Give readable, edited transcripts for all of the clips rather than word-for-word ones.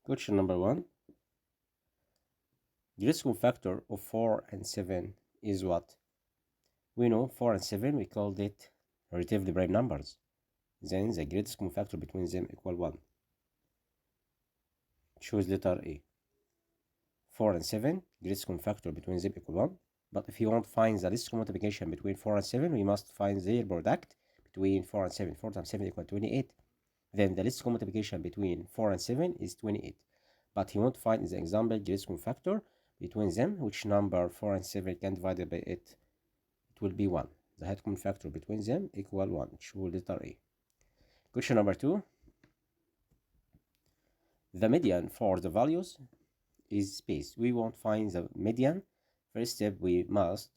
Question number 1. Greatest common factor of 4 and 7 is what? We know 4 and 7, we called it relatively prime numbers. Then the greatest common factor between them equal 1. Choose letter A. 4 and 7, greatest common factor between them equal 1. But if you want to find the least common multiplication between 4 and 7, we must find their product between 4 and 7. 4 times 7 equal 28. Then the least common multiplication between 4 and 7 is 28. But he won't find in the example greatest common factor between them, which number 4 and 7 can divide by it. It will be 1. The height common factor between them equal 1. Choose letter A. Question number 2. The median for the values is space. We won't find the median. First step, we must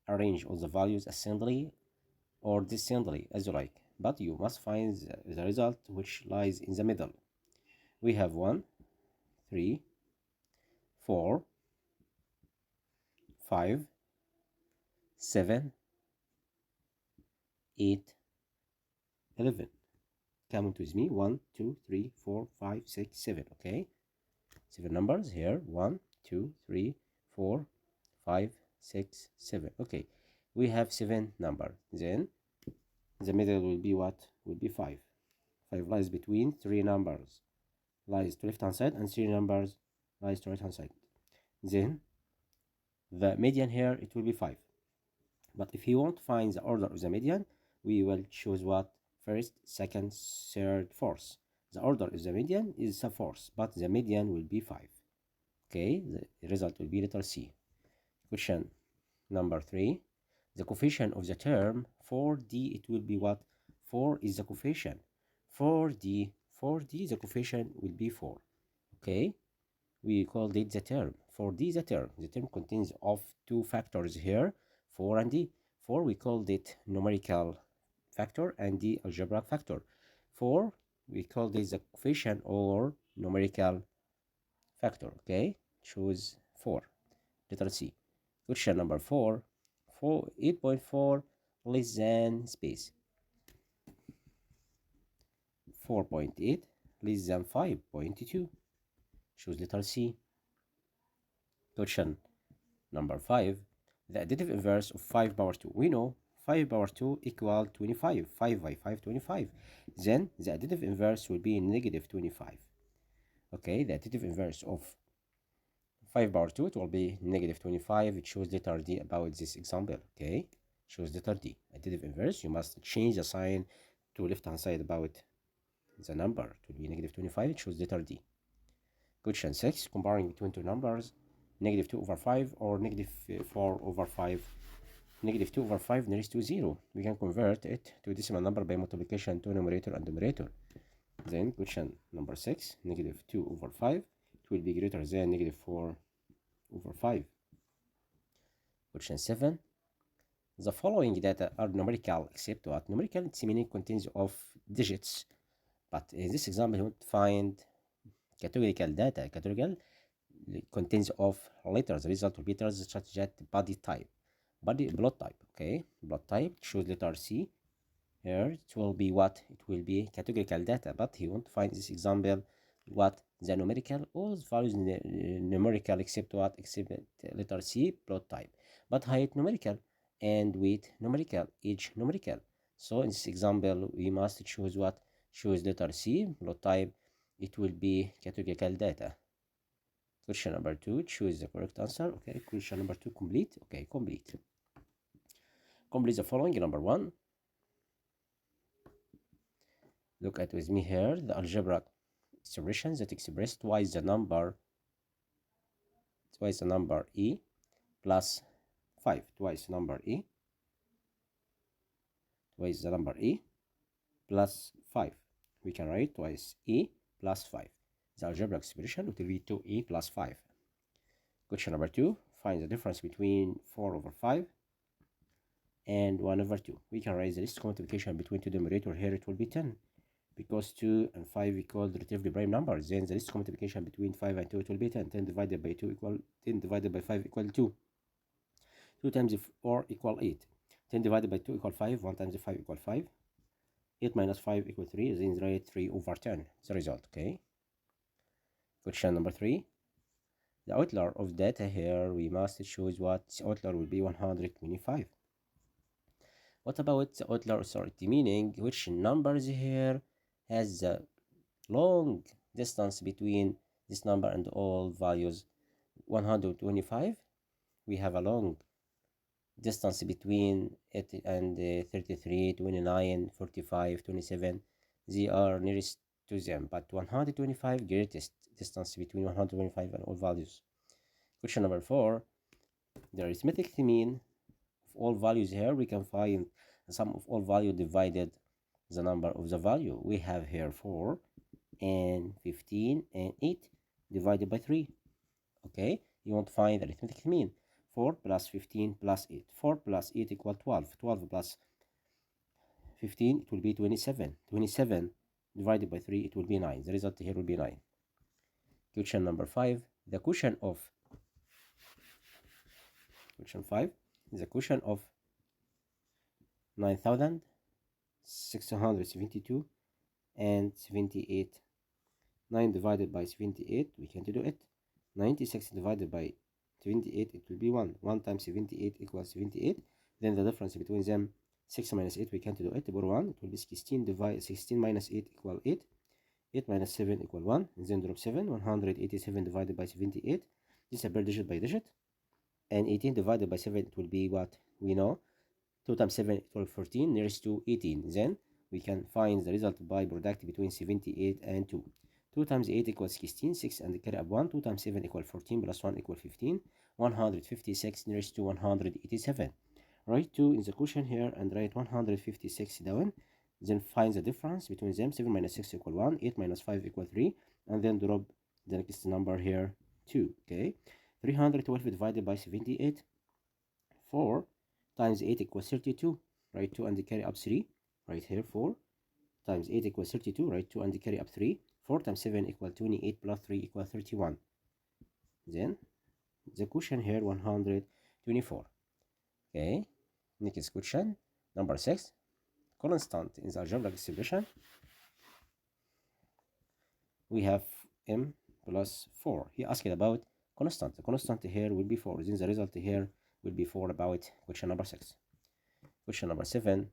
arrange all the values ascendingly or descendingly as you like. But you must find the result which lies in the middle. We have 1, 3, 4, 5, 7, 8, 11. Count with me. 1, 2, 3, 4, 5, 6, 7. Okay. 7 numbers here. 1, 2, 3, 4, 5, 6, 7. Okay. We have 7 numbers. Then the middle will be what? Will be 5. 5 lies between 3 numbers. Lies to left hand side, and 3 numbers lies to right hand side. Then the median here, it will be 5. But if you want to find the order of the median, we will choose what? First, second, third, fourth. The order of the median is a fourth, but the median will be 5. Okay, the result will be letter C. Question number 3. The coefficient of the term 4D, it will be what? 4 is the coefficient. 4D, the coefficient will be 4. Okay, we called it the term. 4D is the term. The term contains of 2 factors here, 4 and D. 4 we called it numerical factor, and D algebraic factor. 4 we called it the coefficient or numerical factor. Okay, choose 4. Letter C. Question number 4. 8.4 less than space. 4.8 less than 5.2. Choose letter C. Question number 5. The additive inverse of 5 power 2. We know 5 power 2 equal 25. 5 by 5, 25. Then the additive inverse will be negative 25. Okay, the additive inverse of 5 power 2, it will be negative 25. Choose letter D about this example. Okay, choose letter D. Additive inverse, you must change the sign to left hand side about the number. It will be negative 25. Choose letter D. Question 6. Comparing between two numbers, negative 2 over 5 or negative 4 over 5. Negative 2 over 5 nearest to 0. We can convert it to a decimal number by multiplication to numerator and numerator. Then question number 6. Negative 2 over 5. It will be greater than negative 4 over 5. Question 7. The following data are numerical except what? Numerical, its meaning contains of digits. But in this example, you want to find categorical data. Categorical contains of letters. The result will be letters such as body type. Blood type. Okay, blood type. Choose letter C. Here it will be what? It will be categorical data. But he won't find this example what? The numerical. All values numerical except what? Except letter C, blood type. But height numerical and weight numerical, age numerical. So in this example, we must choose what? Choose letter C, blood type. It will be categorical data. Question number 2, choose the correct answer. Okay, question number 2, complete. Okay, complete. Complete the following. Number 1. Look at with me here the algebraic expression that express twice the number E plus 5. Twice the number E plus 5. We can write twice E plus 5. The algebraic expression will be 2E plus 5. Question number 2. Find the difference between 4 over 5 and 1 over 2. We can write the least multiplication between two numerators. Here it will be 10. Because 2 and 5 equal relatively prime numbers, then the least multiplication between 5 and 2 it will be 10. 10 divided by 2 equal 10 divided by 5 equal 2. 2 times 4 equal 8. 10 divided by 2 equal 5. 1 times 5 equal 5. 8 minus 5 equal 3. Then write 3 over 10. The result. Okay. Question number 3. The outlier of data here, we must choose what the outlier will be 125. What about the outlier authority? Meaning which numbers here has the long distance between this number and all values. 125, we have a long distance between it and 33, 29, 45, 27. They are nearest to them, but 125 greatest distance between 125 and all values. Question number 4, the arithmetic mean of all values here, we can find the sum of all value divided the number of the value. We have here 4 and 15 and 8 divided by 3. Okay, you want to find the arithmetic mean. 4 plus 15 plus 8. 4 plus 8 equal 12. 12 plus 15, it will be 27. 27 divided by 3, it will be 9. The result here will be 9. Question number 5. The quotient of 9,672 and 78. 9 divided by 78, we can't do it. 96 divided by 28, it will be 1. 1 times 78 equals 78. Then the difference between them, 6 minus 8, we can't do it. Over 1, it will be 16 minus 8 equal 8. 8 minus 7 equal 1. And then drop 7. 187 divided by 78. Disappear digit by digit. And 18 divided by 7, it will be what we know. 2 times 7 equals 14, nearest to 18. Then we can find the result by product between 78 and 2. 2 times 8 equals 16, 6 and carry up 1. 2 times 7 equals 14 plus 1 equals 15. 156 nearest to 187. Write 2 in the quotient here and write 156 down. Then find the difference between them. 7 minus 6 equals 1. 8 minus 5 equals 3. And then drop the next number here, 2. Okay. 312 divided by 78. 4 times 8 equals 32. Write 2 and carry up 3. Right here 4 times 8 equals 32. Write 2 and carry up 3. 4 times 7 equals 28 plus 3 equals 31. Then the quotient here 124. Okay. Next question number 6. Constant in the algebraic expression. We have m plus 4. He asked about constant. The constant here will be 4. Then the result here will be 4 about question number 6. Question number 7.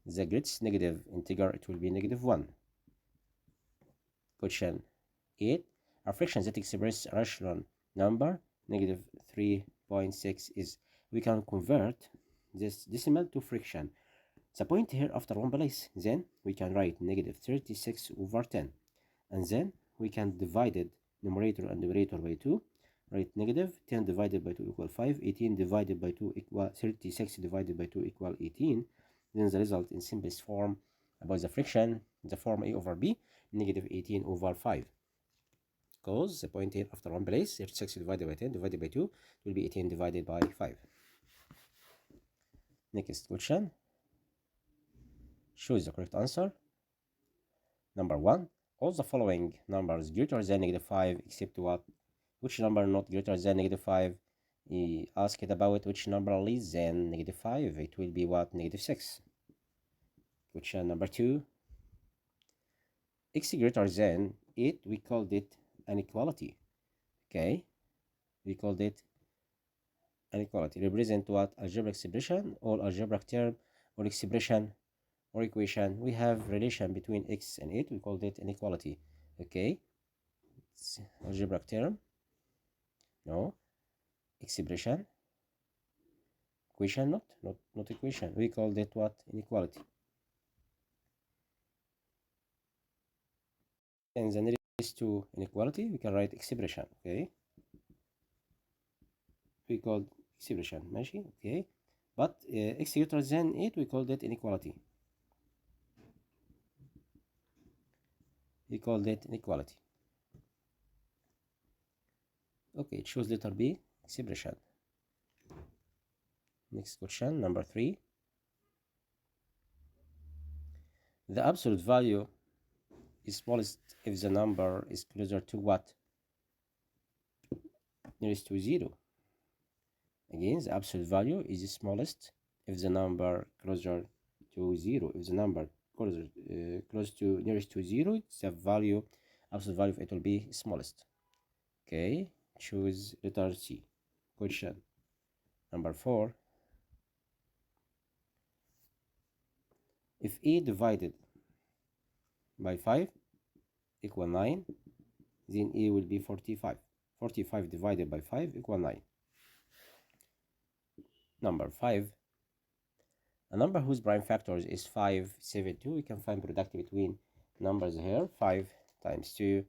The greatest negative integer, it will be negative 1. Question 8. A fraction that expresses a rational number, negative 3.6 is, we can convert this decimal to fraction. The point here after one place, then we can write negative 36 over 10. And then we can divide it, numerator and numerator, by 2. Write negative 10 divided by 2 equal 5. 18 divided by 2 equal 36 divided by 2 equal 18. Then the result in simplest form about the fraction, the form a over b, negative 18 over 5. Because the point here after one place, 36 divided by 10 divided by 2 will be 18 divided by 5. Next question. Choose the correct answer. Number 1. All the following numbers greater than negative 5 except what? Which number not greater than negative 5? He asked about which number less than negative 5. It will be what? Negative 6. Question number 2. X greater than 8, we called it an equality. Okay, we called it an equality. Represent what? Algebraic expression or algebraic term or expression or equation. We have relation between x and 8. We called it an equality. Okay, it's algebraic term. No, expression, equation, not equation. We called it what? Inequality. And the nearest to inequality, we can write expression. Okay, we called expression. ماشي. Okay, but x greater than 8, we called it inequality. We called it inequality. Okay, choose letter B, expression. Next question, number 3. The absolute value is smallest if the number is closer to what? Nearest to 0. Again, the absolute value is smallest if the number closer to 0. If the number close to nearest to 0, the value, absolute value of it will be smallest. Okay, choose letter C. Question number 4. If A divided by 5 equal 9, then A will be 45. 45 divided by 5 equal 9. Number 5. A number whose prime factors is 5, 7, 2. We can find product between numbers here. 5 times 2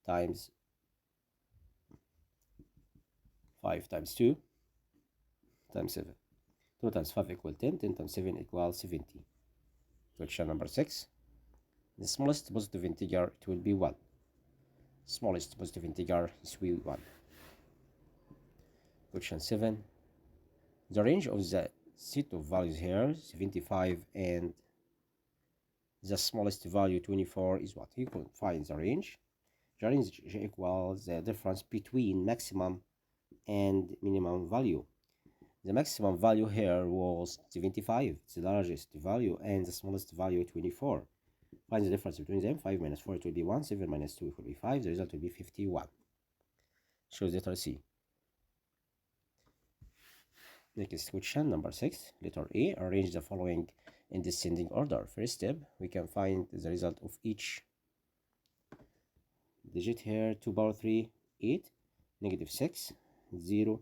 times 5 times 2 times 7. 2 times 5 equal 10. 10 times 7 equals 70. Question number 6. The smallest positive integer, it will be 1. Smallest positive integer is 1. Question 7. The range of the set of values here, 75, and the smallest value, 24, is what? You can find the range. The range equals the difference between maximum and minimum value. The maximum value here was 75, it's the largest value, and the smallest value, 24. Find the difference between them. 5 minus 4, it will be 1. 7 minus 2, it will be 5. The result will be 51. Choose letter C. Next question, number 6. Letter A. Arrange the following in descending order. First step, we can find the result of each digit here. 2 power 3, 8, negative 6, 0,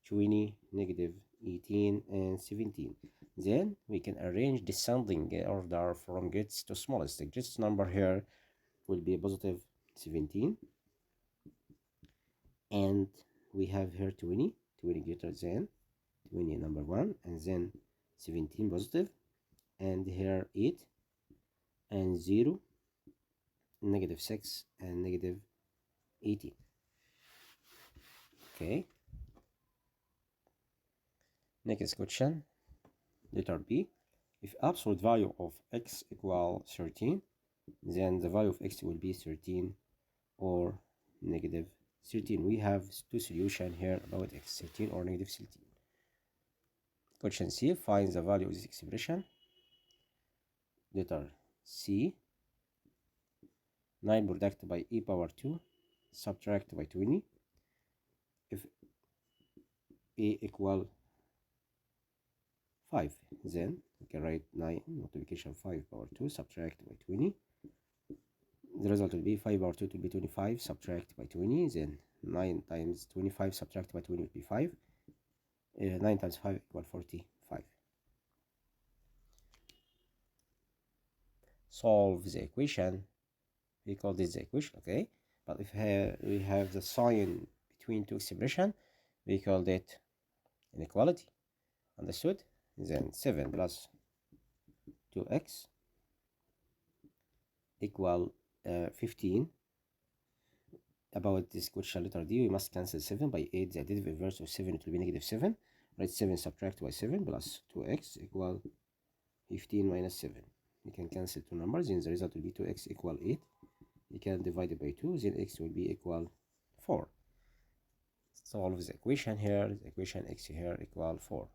20, negative 18, and 17. Then we can arrange descending order from greatest to smallest. The greatest number here will be positive 17, and we have here 20 greater than 20 number 1, and then 17 positive, and here 8 and 0, negative 6 and negative 18. Okay, next question, letter B. If absolute value of x equal 13, then the value of x will be 13 or negative 13. We have two solutions here about x, 13 or negative 13. Question C. Find the value of this expression. Letter C. 9 product by e power 2 subtract by 20. If a equal 5, then we can write 9 multiplication 5 power 2 subtract by 20. The result will be 5 power 2 will be 25 subtract by 20. Then 9 times 25 subtract by 20 will be 5. 9 times 5 equal 45. Solve the equation. We call this the equation, okay? But if we have the sign between two expressions, we call it inequality. Understood? Then 7 plus 2x equal 15. About this question, letter D, we must cancel 7 by 8. The additive inverse of 7, it will be negative 7. Write 7 subtract by 7 plus 2x equal 15 minus 7. You can cancel two numbers, then the result will be 2x equal 8. You can divide it by 2, then x will be equal 4. Solve the equation here. The equation x here equal 4.